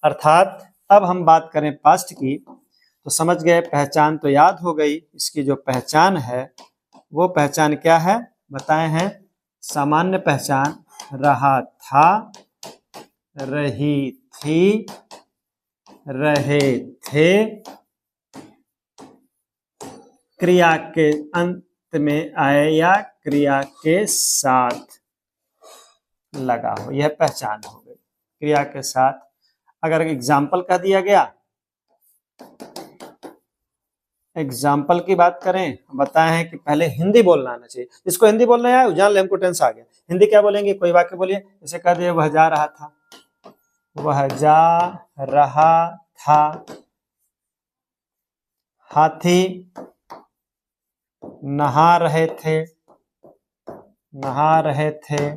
अर्थात अब हम बात करें पास्ट की, तो समझ गए, पहचान तो याद हो गई। इसकी जो पहचान है वो पहचान क्या है बताए हैं, सामान्य पहचान रहा था, रही थी, रहे थे, क्रिया के अंत में आए या क्रिया के साथ लगा हो, यह पहचान हो गई। क्रिया के साथ अगर एग्जाम्पल कह दिया गया, एग्जाम्पल की बात करें, बताए हैं कि पहले हिंदी बोलना आना चाहिए। जिसको हिंदी बोलना है जान ले हमको टेंस आ गया। हिंदी क्या बोलेंगे, कोई वाक्य बोलिए, जैसे कह दिए वह जा रहा था, वह जा रहा था, हाथी नहा रहे थे, नहा रहे थे,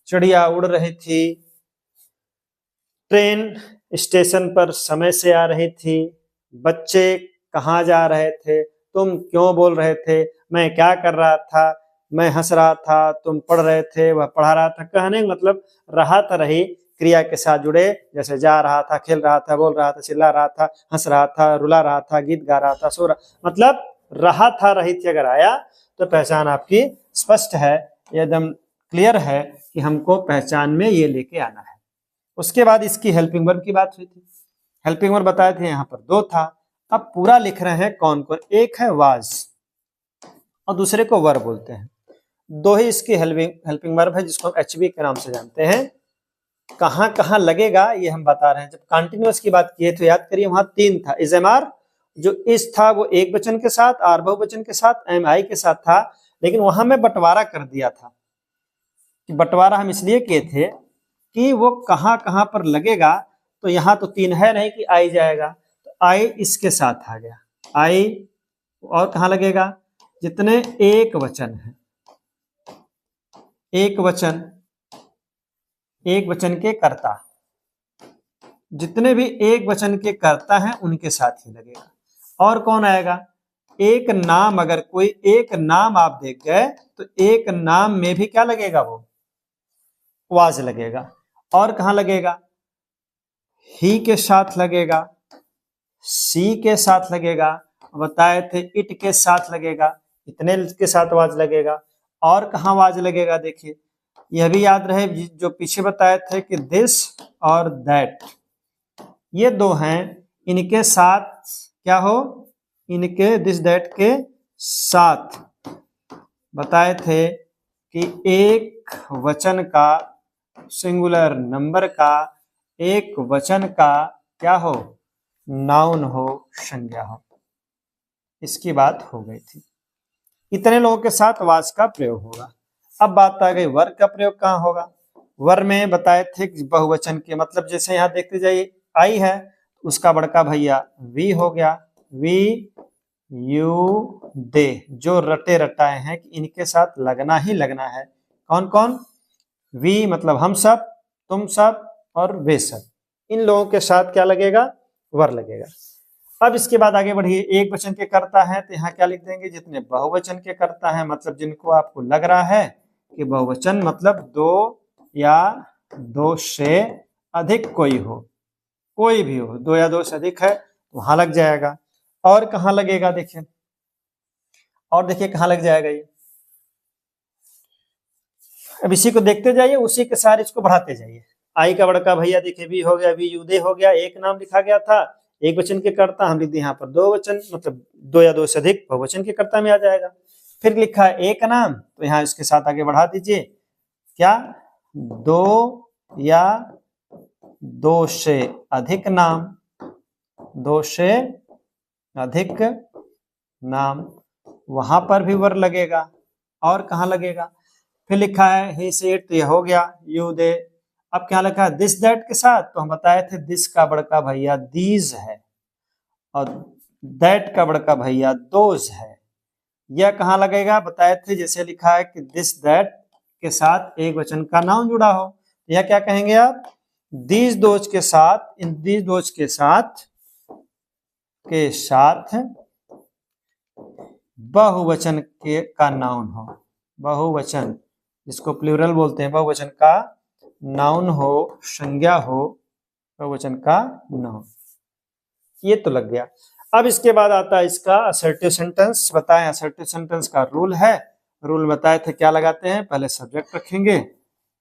चिड़िया उड़ रही थी, ट्रेन स्टेशन पर समय से आ रही थी, बच्चे कहाँ जा रहे थे, तुम क्यों बोल रहे थे, मैं क्या कर रहा था, मैं हंस रहा था, तुम पढ़ रहे थे, वह पढ़ा रहा था। कहने का मतलब रहा था रही क्रिया के साथ जुड़े, जैसे जा रहा था, खेल रहा था, बोल रहा था, चिल्ला रहा था, हंस रहा था, रुला रहा था, गीत गा रहा था, सो रहा, मतलब रहा था रही थी अगर आया तो पहचान आपकी स्पष्ट है, एकदम क्लियर है कि हमको पहचान में ये लेके आना है। उसके बाद इसकी हेल्पिंग वर्ब की बात हुई थी। हेल्पिंग वर्ब बताए थे यहाँ पर 2 था। अब पूरा लिख रहे हैं कौन कौन, एक है वाज और दूसरे को वर बोलते हैं। 2 ही इसकी हेल्पिंग वर्ब है जिसको हम एचवी के नाम से जानते हैं। कहाँ कहाँ लगेगा ये हम बता रहे हैं। जब कंटिन्यूअस की बात किए तो याद करिए वहां 3 था। इज एम आर जो इस था वो एक वचन के साथ, आर बहुवचन के साथ, एम आई के साथ था, लेकिन वहां में बंटवारा कर दिया था। कि बंटवारा हम इसलिए किए थे कि वो कहाँ कहाँ पर लगेगा, तो यहाँ तो 3 है नहीं कि आई जाएगा, तो आई इसके साथ आ गया आई। और कहाँ लगेगा, जितने एक वचन है, एक वचन के कर्ता, जितने भी एक वचन के कर्ता हैं उनके साथ ही लगेगा। और कौन आएगा, एक नाम, अगर कोई एक नाम आप देख गए तो एक नाम में भी क्या लगेगा, वो वाज लगेगा। और कहाँ लगेगा, ही के साथ लगेगा, सी के साथ लगेगा, बताए थे इट के साथ लगेगा, इतने के साथ वाज लगेगा। और कहाँ वाज लगेगा, देखिए यह भी याद रहे जो पीछे बताए थे कि दिस और दैट, ये 2 हैं, इनके साथ क्या हो, इनके दिस दैट के साथ बताए थे कि एक वचन का, सिंगुलर नंबर का, एक वचन का क्या हो, नाउन हो, संज्ञा हो। इसकी बात हो गई थी। इतने लोगों के साथ वाज का प्रयोग होगा। अब बात आ गई वर का प्रयोग कहाँ होगा। वर में बताए थे कि बहुवचन के, मतलब जैसे यहाँ देखते जाइए आई है, उसका बड़का भैया वी हो गया, वी यू दे, जो रटे रटाए हैं कि इनके साथ लगना ही लगना है। कौन कौन, वी मतलब हम सब, तुम सब और वे सब, इन लोगों के साथ क्या लगेगा, वर लगेगा। अब इसके बाद आगे बढ़िए, एक वचन के कर्ता है तो यहाँ क्या लिख देंगे, जितने बहुवचन के कर्ता है, मतलब जिनको आपको लग रहा है कि बहुवचन मतलब 2 या 2 से अधिक कोई हो, कोई भी हो, 2 या 2 से अधिक है वहां लग जाएगा। और कहाँ लगेगा देखिए, और देखिए कहाँ लग जाएगा ये। अब इसी को देखते जाइए, उसी के साथ इसको बढ़ाते जाइए। आई का बड़का भैया देखिए वी हो गया, वी युदे हो गया, एक नाम लिखा गया था, एक वचन के कर्ता हम लिख दिए यहाँ पर 2 वचन, मतलब 2 या 2 से अधिक बहुवचन के कर्ता में आ जाएगा। फिर लिखा है एक नाम, तो यहाँ इसके साथ आगे बढ़ा दीजिए, क्या 2 या 2 से अधिक नाम, 2 से अधिक नाम, वहां पर भी वर लगेगा। और कहाँ लगेगा, फिर लिखा है ही सेड, तो यह हो गया, यू दे। अब क्या लिखा है दिस दैट के साथ, तो हम बताए थे दिस का बड़का भैया दीज है और दैट का बड़का भैया दोज है। यह कहाँ लगेगा, बताए थे जैसे लिखा है कि दिस दैट के साथ एक वचन का नाउन जुड़ा हो, यह क्या कहेंगे आप, दीज दोज के साथ, इन दीज दोज के साथ बहुवचन के का नाउन हो, बहुवचन जिसको प्लूरल बोलते हैं, बहुवचन का नाउन हो, संज्ञा हो, बहुवचन का नाउन। ये तो लग गया। अब इसके बाद आता है इसका असर्टिव सेंटेंस। बताएं असर्टिव सेंटेंस का रूल है। रूल बताए थे क्या लगाते हैं, पहले सब्जेक्ट रखेंगे,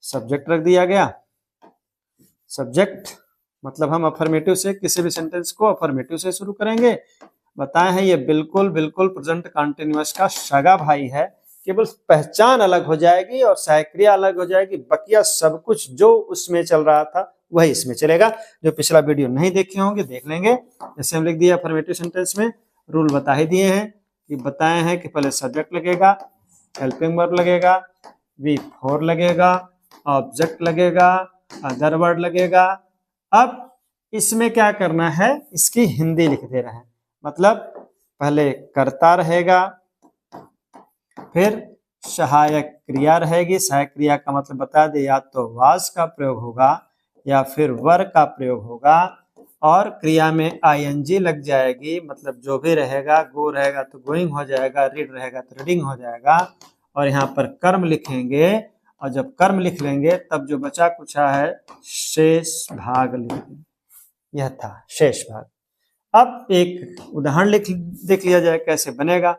सब्जेक्ट रख दिया गया। सब्जेक्ट मतलब हम अफर्मेटिव से किसी भी सेंटेंस को अफर्मेटिव से शुरू करेंगे। बताए हैं ये बिल्कुल बिल्कुल प्रेजेंट कंटीन्यूअस का सगा भाई है, केवल पहचान अलग हो जाएगी और सहायक्रिया अलग हो जाएगी, बकिया सब कुछ जो उसमें चल रहा था वही इसमें चलेगा। जो पिछला वीडियो नहीं देखे होंगे देख लेंगे। जैसे हम लिख दिया अफर्मेटिव सेंटेंस में रूल बता ही दिए हैं कि बताए हैं कि पहले सब्जेक्ट लगेगा, हेल्पिंग वर्ब लगेगा, V4 लगेगा, ऑब्जेक्ट लगेगा, अदर वर्ड लगेगा। अब इसमें क्या करना है, इसकी हिंदी लिख दे रहे हैं। मतलब पहले कर्ता रहेगा, फिर सहायक क्रिया रहेगी। सहायक क्रिया का मतलब बता दे, या तो वाज का प्रयोग होगा या फिर वर का प्रयोग होगा, और क्रिया में आईएनजी लग जाएगी। मतलब जो भी रहेगा, गो रहेगा तो गोइंग हो जाएगा, रीड रहेगा तो रीडिंग हो जाएगा। और यहाँ पर कर्म लिखेंगे, और जब कर्म लिख लेंगे तब जो बचा कुचा है शेष भाग लिखेंगे। यह था शेष भाग। अब एक उदाहरण देख लिया जाए कैसे बनेगा,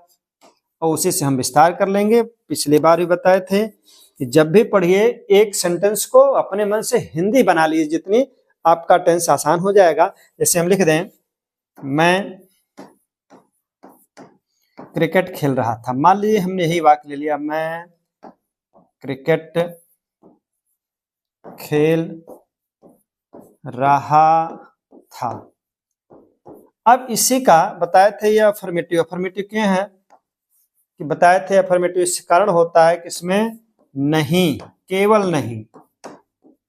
और उसी से हम विस्तार कर लेंगे। पिछली बार भी बताए थे कि जब भी पढ़िए एक सेंटेंस को अपने मन से हिंदी बना लीजिए, जितनी आपका टेंस आसान हो जाएगा। जैसे हम लिख दें मैं क्रिकेट खेल रहा था। मान लीजिए हमने यही वाक्य ले लिया, मैं क्रिकेट खेल रहा था। अब इसी का बताए थे ये अफर्मेटिव। अफर्मेटिव क्या है कि बताए थे अफर्मेटिव इस कारण होता है कि इसमें नहीं, केवल नहीं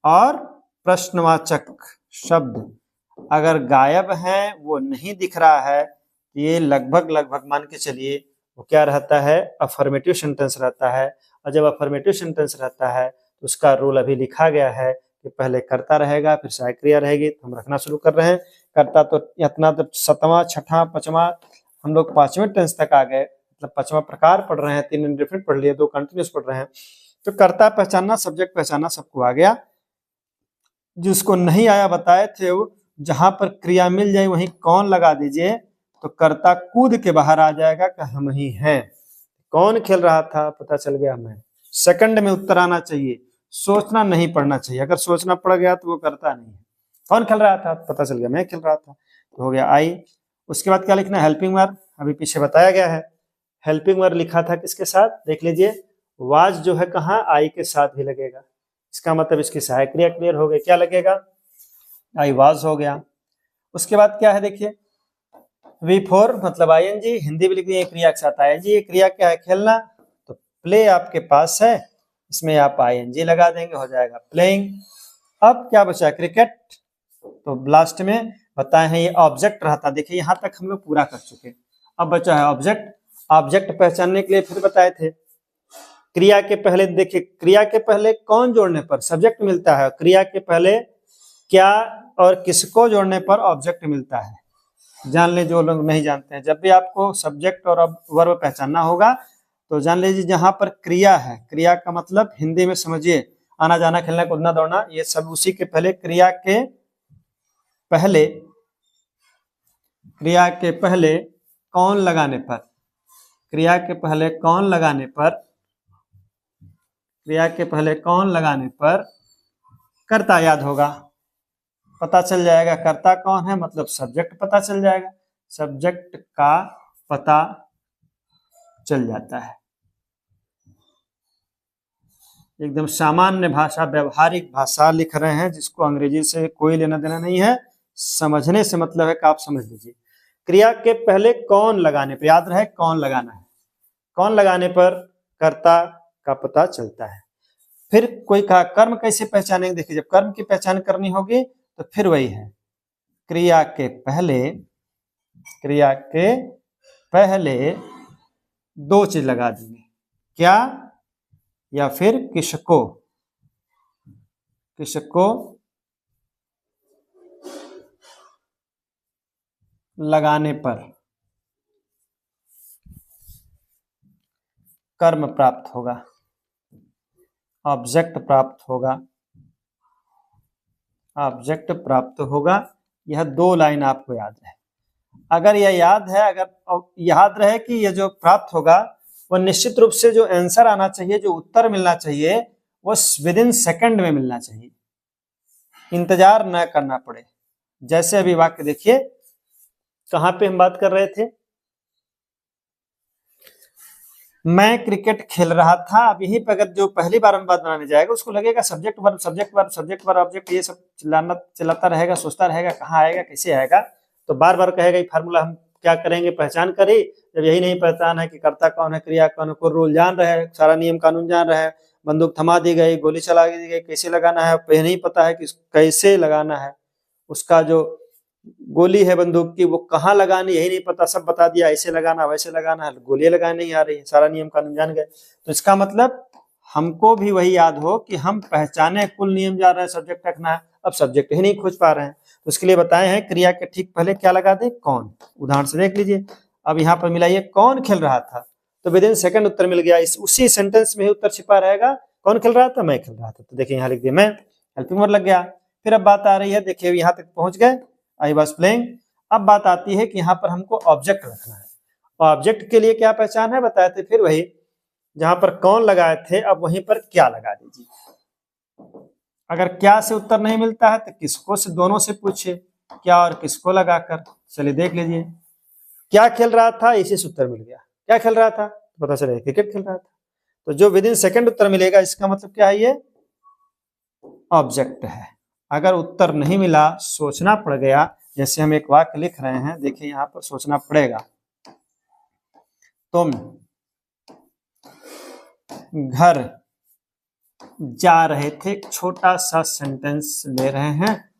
और प्रश्नवाचक शब्द अगर गायब है, वो नहीं दिख रहा है, ये लगभग मान के चलिए वो क्या रहता है, अफर्मेटिव सेंटेंस रहता है। और जब अफर्मेटिव सेंटेंस रहता है तो उसका रूल अभी लिखा गया है कि पहले कर्ता रहेगा, फिर सहायक क्रिया रहेगी। तो हम रखना शुरू कर रहे हैं। कर्ता तो इतना तो 7वां 6वां 5वां हम लोग 5वें टेंस तक आ गए, मतलब 5वां प्रकार पढ़ रहे हैं। 3 इंडेफिनिट पढ़ लिए, 2 कंटिन्यूस पढ़ रहे हैं। तो कर्ता पहचानना, सब्जेक्ट पहचानना सबको आ गया। जिसको नहीं आया बताए थे वो जहां पर क्रिया मिल जाए वहीं कौन लगा दीजिए, तो कर्ता कूद के बाहर आ जाएगा कि हम ही हैं। कौन खेल रहा था पता चल गया, मैं। सेकंड में उत्तर आना चाहिए, सोचना नहीं पड़ना चाहिए। अगर सोचना पड़ गया तो वो कर्ता नहीं है। कौन खेल रहा था पता चल गया, मैं खेल रहा था, तो हो गया आई। उसके बाद क्या लिखना है, हेल्पिंग वर्ब। अभी पीछे बताया गया है। हेल्पिंग वर्ब लिखा था किसके साथ, देख लीजिए। वाज जो है कहाँ, आई के साथ भी लगेगा। इसका मतलब इसकी सहायक क्रिया क्लियर हो गई। क्या लगेगा, आई वाज हो गया। उसके बाद क्या है देखिए, V4 मतलब आईएनजी, हिंदी भी लिख दिए क्रिया के साथ आईएनजी। क्रिया क्या है, खेलना, तो प्ले आपके पास है, इसमें आप आईएनजी लगा देंगे, हो जाएगा प्लेइंग। अब क्या बचा, क्रिकेट। तो लास्ट में बताए हैं ये ऑब्जेक्ट रहता। देखिए यहाँ तक हम लोग पूरा कर चुके। अब बचा है ऑब्जेक्ट। ऑब्जेक्ट पहचानने के लिए फिर बताए थे क्रिया के पहले, देखिए क्रिया के पहले कौन जोड़ने पर सब्जेक्ट मिलता है, क्रिया के पहले क्या और किसको जोड़ने पर ऑब्जेक्ट मिलता है। जान ले जो लोग नहीं जानते हैं, जब भी आपको सब्जेक्ट और वर्ब पहचानना होगा तो जान लीजिए जहां पर क्रिया है, क्रिया का मतलब हिंदी में समझिए आना जाना, खेलना, कूदना, दौड़ना, ये सब उसी के पहले क्रिया के पहले कौन लगाने पर, क्रिया के पहले कौन लगाने पर, क्रिया के पहले कौन लगाने पर कर्ता याद होगा, पता चल जाएगा कर्ता कौन है, मतलब सब्जेक्ट पता चल जाएगा। सब्जेक्ट का पता चल जाता है। एकदम सामान्य भाषा, व्यवहारिक भाषा लिख रहे हैं, जिसको अंग्रेजी से कोई लेना देना नहीं है। समझने से मतलब है कि आप समझ लीजिए। क्रिया के पहले कौन लगाने पर, याद रहे कौन लगाना है, कौन लगाने पर कर्ता का पता चलता है। फिर कोई कहा कर्म कैसे पहचानेंगे, देखिए जब कर्म की पहचान करनी होगी तो फिर वही है, क्रिया के पहले 2 चीज लगा देंगे, क्या या फिर किसको लगाने पर कर्म प्राप्त होगा, ऑब्जेक्ट प्राप्त होगा। ऑब्जेक्ट प्राप्त होगा। यह 2 लाइन आपको याद रहे। अगर यह याद है, अगर याद रहे कि यह जो प्राप्त होगा वह निश्चित रूप से जो आंसर आना चाहिए, जो उत्तर मिलना चाहिए, वो विद इन सेकंड में मिलना चाहिए, इंतजार न करना पड़े। जैसे अभी वाक्य देखिए, कहां पे हम बात कर रहे थे, मैं क्रिकेट खेल रहा था। अब यहीं पर अगर जो पहली बार हम बात बनाने जाएगा उसको लगेगा subject verb subject verb subject verb object, ये सब चिल्लाता रहेगा, सोचता रहेगा कहाँ आएगा कैसे आएगा, तो बार बार कहेगा ये फार्मूला हम क्या करेंगे, पहचान करें। जब यही नहीं पहचान है कि कर्ता कौन है, क्रिया कौन है, कोई रूल जान रहे हैं, सारा नियम कानून जान रहे हैं, बंदूक थमा दी गई, गोली चला दी गई, कैसे लगाना है नहीं पता है कि कैसे लगाना है, उसका जो गोली है बंदूक की वो कहाँ लगानी यही नहीं पता, सब बता दिया, ऐसे लगाना वैसे लगाना है, गोलियां लगाने नहीं आ रही है, सारा नियम कानून जान गए। तो इसका मतलब हमको भी वही याद हो कि हम पहचाने, कुल नियम जान रहे हैं, सब्जेक्ट रखना है, अब सब्जेक्ट ही नहीं खोज पा रहे हैं, तो उसके लिए बताए हैं क्रिया के ठीक पहले क्या लगा दे, कौन। उदाहरण से देख लीजिए, अब यहाँ पर मिलाइए कौन खेल रहा था, तो विद इन सेकंड उत्तर मिल गया। इस उसी सेंटेंस में ही उत्तर छिपा रहेगा, कौन खेल रहा था, मैं खेल रहा था। तो देखिए यहाँ लिख दिया मैं, हेल्पिंग वर्ब लग गया। फिर अब बात आ रही है, देखिए यहाँ तक पहुंच गए, आई वाज प्लेइंग। अब बात आती है कि यहाँ पर हमको ऑब्जेक्ट रखना है, ऑब्जेक्ट के लिए क्या पहचान है बताए थे, फिर वही जहां पर कौन लगाए थे अब वहीं पर क्या लगा दीजिए। अगर क्या से उत्तर नहीं मिलता है तो किसको से, दोनों से पूछिए, क्या और किसको लगाकर। चलिए देख लीजिए, क्या खेल रहा था, इसी से उत्तर मिल गया। क्या खेल रहा था, पता चले क्रिकेट खेल रहा था। तो जो विद इन सेकंड उत्तर मिलेगा इसका मतलब क्या है, ये ऑब्जेक्ट है। अगर उत्तर नहीं मिला, सोचना पड़ गया, जैसे हम एक वाक्य लिख रहे हैं, देखिए यहां पर सोचना पड़ेगा। तुम घर जा रहे थे, छोटा सा सेंटेंस ले रहे हैं।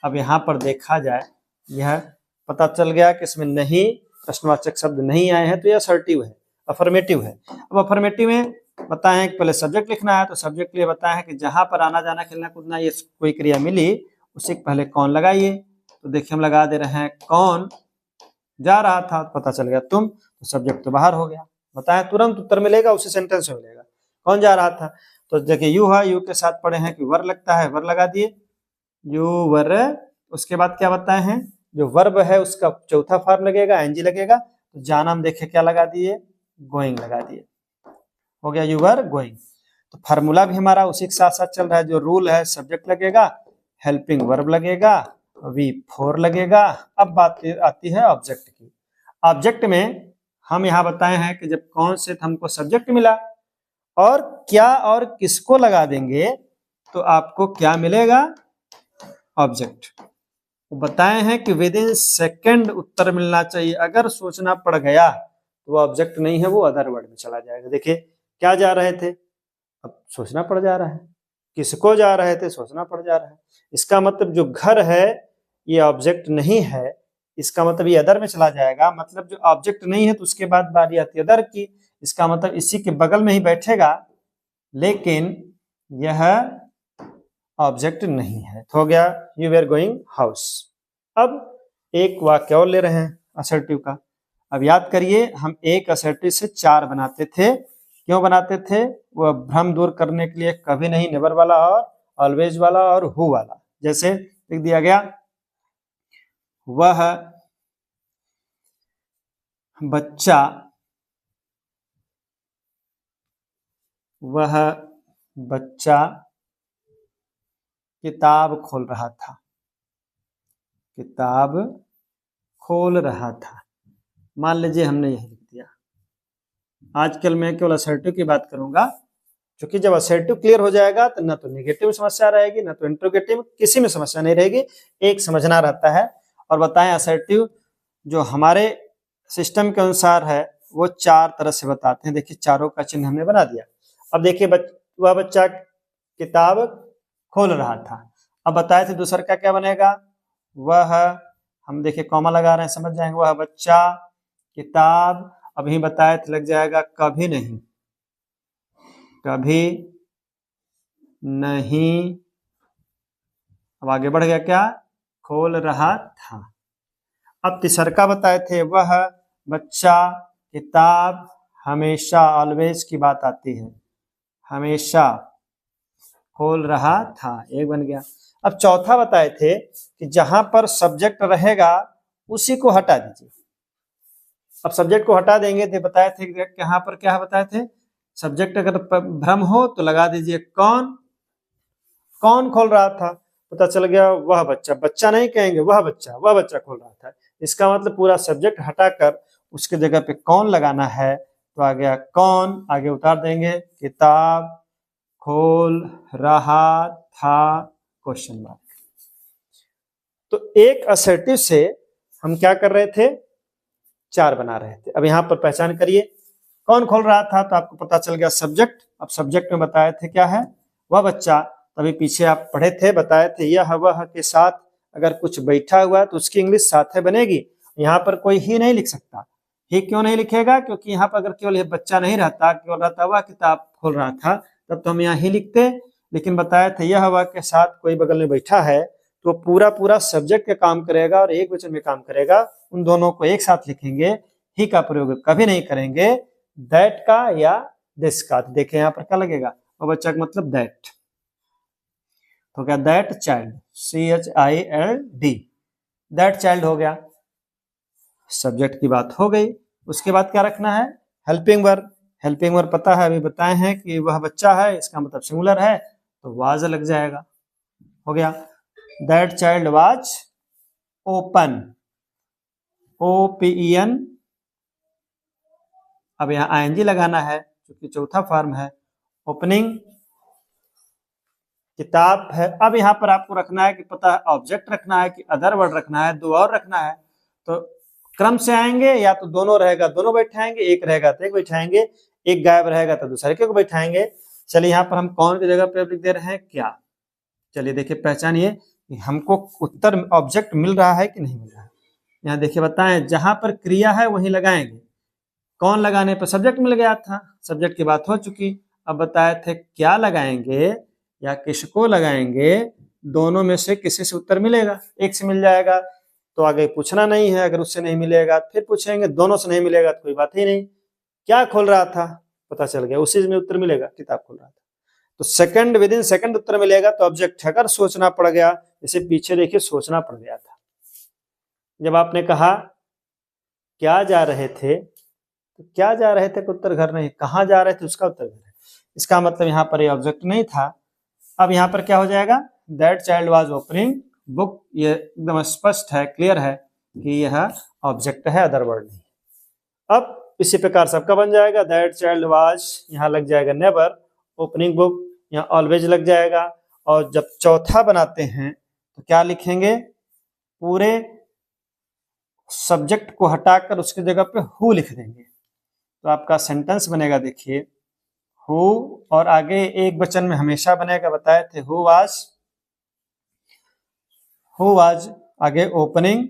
अब यहां पर देखा जाए, यह पता चल गया कि इसमें नहीं, प्रश्नवाचक शब्द नहीं आए हैं, तो यह असर्टिव है, अफर्मेटिव है। अब अफर्मेटिव में बताएं कि पहले सब्जेक्ट लिखना है, तो सब्जेक्ट के लिए बताएं कि जहां पर आना जाना खेलना कूदना ये कोई क्रिया मिली, उसे पहले कौन लगाइए। तो देखिए हम लगा दे रहे हैं कौन जा रहा था, पता चल गया तुम, तो सब्जेक्ट तो बाहर हो गया। बताएं, तुरंत उत्तर मिलेगा, उसी सेंटेंस में मिलेगा, कौन जा रहा था। तो देखिए यू है, यू के साथ पढ़े हैं कि वर लगता है, वर लगा दिए, यू वर। उसके बाद क्या बताए हैं, जो वर्ब है उसका चौथा फॉर्म लगेगा, एनजी लगेगा। तो जाना हम देखे क्या लगा दिए, गोइंग लगा दिए, हो गया यू वर गोइंग। तो फार्मूला भी हमारा उसी के साथ साथ चल रहा है, जो रूल है सब्जेक्ट लगेगा, हेल्पिंग वर्ब लगेगा, V4 लगेगा। अब बात आती है ऑब्जेक्ट की। ऑब्जेक्ट में हम यहाँ बताए हैं कि जब कौन से हमको सब्जेक्ट मिला और क्या और किसको लगा देंगे तो आपको क्या मिलेगा, ऑब्जेक्ट। बताए हैं कि विद इन सेकेंड उत्तर मिलना चाहिए, अगर सोचना पड़ गया तो वो ऑब्जेक्ट नहीं है, वो अदर वर्ड में चला जाएगा। देखिए क्या जा रहे थे, अब सोचना पड़ जा रहा है, किसको जा रहे थे, सोचना पड़ जा रहा है। इसका मतलब जो घर है ये ऑब्जेक्ट नहीं है, इसका मतलब ये अदर में चला जाएगा। मतलब जो ऑब्जेक्ट नहीं है तो उसके बाद बारी आती है अदर की, इसका मतलब इसी के बगल में ही बैठेगा, लेकिन यह ऑब्जेक्ट नहीं है। तो हो गया यू वेर गोइंग हाउस। अब एक वाक्य और ले रहे हैं असर्टिव का। अब याद करिए, हम एक असर्टिव से 4 बनाते थे, क्यों बनाते थे, वह भ्रम दूर करने के लिए, कभी नहीं, नेवर वाला और ऑलवेज वाला और हु वाला। जैसे लिख दिया गया, वह बच्चा किताब खोल रहा था, किताब खोल रहा था। मान लीजिए हमने यही लिख दिया। आजकल मैं केवल असर्टिव की बात करूंगा, क्योंकि जब असर्टिव क्लियर हो जाएगा तो ना तो नेगेटिव समस्या रहेगी, ना तो इंट्रोगेटिव, किसी में समस्या नहीं रहेगी, एक समझना रहता है। और बताएं असर्टिव जो हमारे सिस्टम के अनुसार है वो 4 तरह से बताते हैं। देखिए चारों का चिन्ह हमने बना दिया। अब देखिए वह बच्चा किताब खोल रहा था। अब बताए थे दूसरा का क्या बनेगा, वह, हम देखिए कॉमा लगा रहे हैं, समझ जाएंगे, वह बच्चा किताब, अभी बताए थे लग जाएगा कभी नहीं, कभी नहीं, अब आगे बढ़ गया क्या, खोल रहा था। अब तीसरा बताए थे, वह बच्चा किताब हमेशा, ऑलवेज की बात आती है, हमेशा खोल रहा था, एक बन गया। अब चौथा बताए थे कि जहां पर सब्जेक्ट रहेगा उसी को हटा दीजिए। अब सब्जेक्ट को हटा देंगे तो बताए थे कि यहाँ पर क्या बताए थे, सब्जेक्ट अगर भ्रम हो तो लगा दीजिए कौन। कौन खोल रहा था, पता चल गया वह बच्चा। बच्चा नहीं कहेंगे, वह बच्चा खोल रहा था। इसका मतलब पूरा सब्जेक्ट हटाकर उसके जगह पे कौन लगाना है, तो आ गया कौन, आगे उतार देंगे किताब खोल रहा था क्वेश्चन मार्क। तो एक असर्टिव से हम क्या कर रहे थे, 4 बना रहे थे। अब यहाँ पर पहचान करिए कौन खोल रहा था, तो आपको पता चल गया सब्जेक्ट। अब सब्जेक्ट में बताए थे क्या है, वह बच्चा। तभी पीछे आप पढ़े थे, बताए थे यह वह के साथ अगर कुछ बैठा हुआ है तो उसकी इंग्लिश साथ है बनेगी। यहाँ पर कोई ही नहीं लिख सकता। ही क्यों नहीं लिखेगा, क्योंकि यहाँ पर अगर केवल ये बच्चा नहीं रहता, केवल रहता वह किताब खोल रहा था, तब तो हम यहाँ ही लिखते। लेकिन बताया था यह वह के साथ कोई बगल में बैठा है, तो पूरा सब्जेक्ट का काम करेगा और एक वचन में काम करेगा। उन दोनों को एक साथ लिखेंगे, ही का प्रयोग कभी नहीं करेंगे दैट का या दिस का। देखें यहाँ पर क्या लगेगा, और बच्चा का मतलब दैट, तो क्या that child, CHILD, that child हो गया। सब्जेक्ट की बात हो गई। उसके बाद क्या रखना है, हेल्पिंग वर्ब। हेल्पिंग वर्ब पता है, अभी बताए हैं कि वह बच्चा है, इसका मतलब सिंगुलर है तो वाज लग जाएगा, हो गया। That child was open, OPEN। अब यहाँ ING लगाना है क्योंकि चौथा फॉर्म है। ओपनिंग किताब है। अब यहाँ पर आपको रखना है कि पता है ऑब्जेक्ट रखना है कि अदर वर्ड रखना है, 2 और रखना है। तो क्रम से आएंगे, या तो दोनों रहेगा दोनों बैठाएंगे, एक रहेगा तो एक बैठाएंगे, एक गायब रहेगा तो दूसरे को बैठाएंगे। चलिए यहाँ पर हम कौन की जगह पे लिख दे रहे हैं क्या। चलिए देखिए पहचानिए कि हमको उत्तर ऑब्जेक्ट मिल रहा है कि नहीं मिल रहा है। यहाँ देखिए बताएं, जहां पर क्रिया है वहीं लगाएंगे। कौन लगाने पर सब्जेक्ट मिल गया था, सब्जेक्ट की बात हो चुकी। अब बताए थे क्या लगाएंगे या किसको लगाएंगे, दोनों में से किसी से उत्तर मिलेगा, एक से मिल जाएगा तो आगे पूछना नहीं है। अगर उससे नहीं मिलेगा फिर पूछेंगे, दोनों से नहीं मिलेगा तो कोई बात ही नहीं। क्या खोल रहा था, पता चल गया, उसी में उत्तर मिलेगा, किताब खोल रहा था। तो सेकंड, विद इन सेकंड उत्तर मिलेगा तो ऑब्जेक्ट है। अगर सोचना पड़ गया, जैसे पीछे देखिए सोचना पड़ गया था, जब आपने कहा क्या जा रहे थे, तो क्या जा रहे थे का उत्तर घर नहीं, कहाँ जा रहे थे उसका उत्तर घर है। इसका मतलब यहाँ पर ये ऑब्जेक्ट नहीं था। अब यहाँ पर क्या हो जाएगा, that child was opening book. ये एकदम स्पष्ट है, क्लियर है कि यह ऑब्जेक्ट है, अदर वर्ड नहीं। अब इसी प्रकार सबका बन जाएगा, दैट चाइल्ड वाज, यहाँ लग जाएगा नेवर, ओपनिंग बुक यहाँ ऑलवेज लग जाएगा। और जब चौथा बनाते हैं तो क्या लिखेंगे, पूरे सब्जेक्ट को हटाकर उसकी जगह पे हु लिख देंगे, तो आपका सेंटेंस बनेगा। देखिए हु, और आगे एक वचन में हमेशा बनेगा, बताए थे हु वाज, आगे ओपनिंग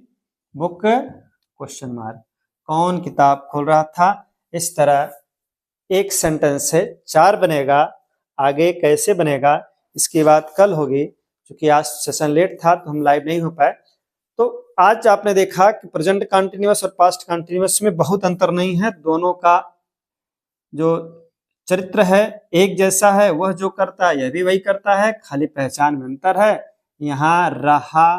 बुक क्वेश्चन मार्क, कौन किताब खोल रहा था। इस तरह एक सेंटेंस से 4 बनेगा। आगे कैसे बनेगा इसकी बात कल होगी, क्योंकि आज सेशन लेट था तो हम लाइव नहीं हो पाए। तो आज आपने देखा कि प्रेजेंट कंटिन्यूअस और पास्ट कंटिन्यूअस में बहुत अंतर नहीं है, दोनों का जो चरित्र है एक जैसा है, वह जो करता है यह भी वही करता है, खाली पहचान में अंतर है। यहाँ रहा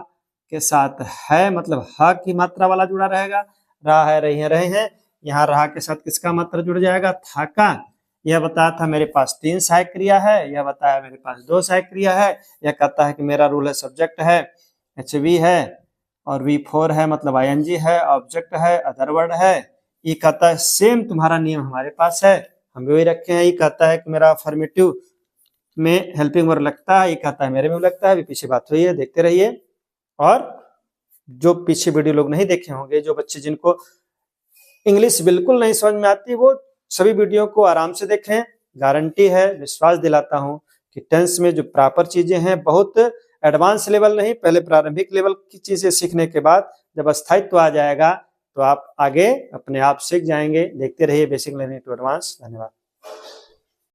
के साथ है, मतलब ह की मात्रा वाला जुड़ा रहेगा, रहा है, रही है, रहे हैं। यहाँ रहा के साथ किसका मात्रा जुड़ जाएगा, था का। यह बताया था मेरे पास 3 सहायक क्रिया है, यह बताया मेरे पास 2 सहायक क्रिया है। यह कहता है कि मेरा रूल है सब्जेक्ट है, HV है, और V4 है मतलब ING है, ऑब्जेक्ट है, अदर वर्ड है। ये कहता है सेम तुम्हारा नियम हमारे पास है, हम भी वही रखे हैं। ये कहता है कि मेरा अफर्मेटिव में हेल्पिंग वर्ब लगता है, ये कहता है मेरे में लगता है। पीछे बात हुई है, देखते रहिए। और जो पीछे वीडियो लोग नहीं देखे होंगे, जो बच्चे जिनको इंग्लिश बिल्कुल नहीं समझ में आती, वो सभी वीडियो को आराम से देखें। गारंटी है, विश्वास दिलाता हूं कि टेंस में जो प्रॉपर चीजें हैं, बहुत एडवांस लेवल नहीं, पहले प्रारंभिक लेवल की चीजें सीखने के बाद जब स्थायित्व आ जाएगा तो आप आगे अपने आप सीख जाएंगे। देखते रहिए बेसिक लर्निंग टू एडवांस। धन्यवाद।